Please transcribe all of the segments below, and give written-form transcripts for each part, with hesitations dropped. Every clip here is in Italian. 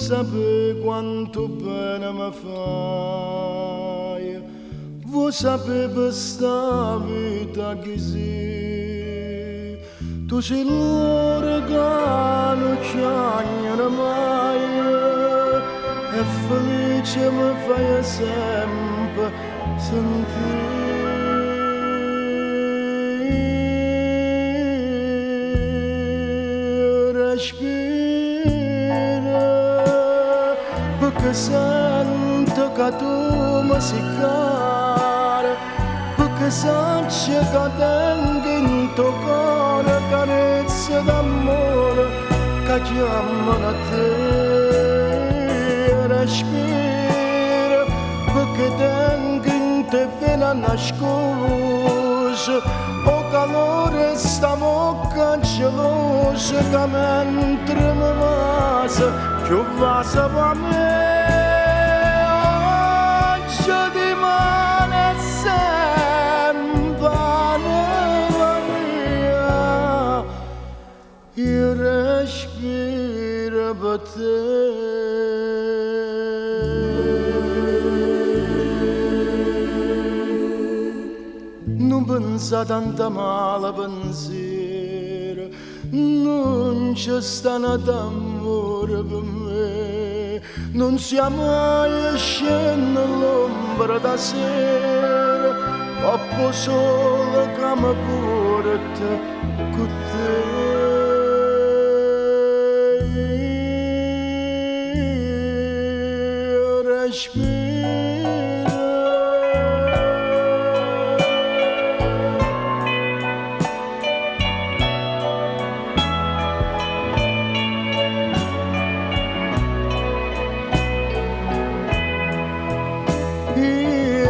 sapere quanto bene mi fai, vuoi sapere per sta vita che sei, tu sei l'ora che non c'è mai, e felice mi fai sempre sentire. Respira, perché sento che tu mi sei cara, perché sento che tengo in tuo cuore carezze d'amore che chiamano a te. Respira, perché tengo in te fino a nascosto o calore sta bocca gelosa che mentre mi vasa più vasa per me. Oggi rimane sempre nella mia, io respiro per te. Non pensa tanto male pensiero, non c'è sta d'amore per me, non siamo mai scende l'ombra da sera, troppo solo che mi porta con te. Respira,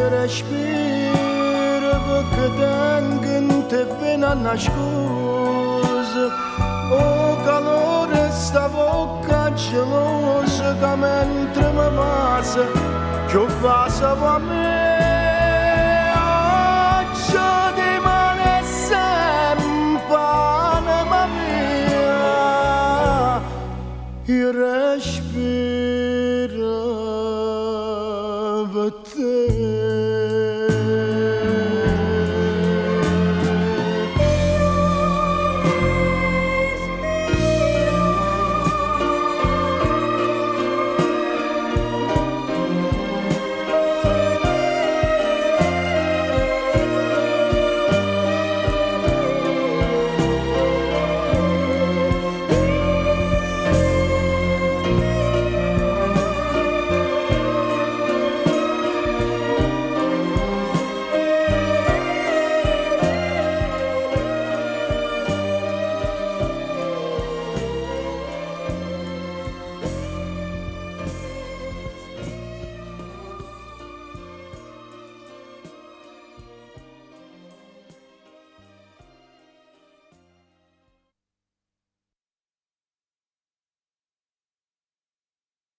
respira perché tengo in te fino a nascosto o calore sta bocca gelosa che mentre mi passa più passa per me. Oggi rimane sempre anima mia, io respiro per te.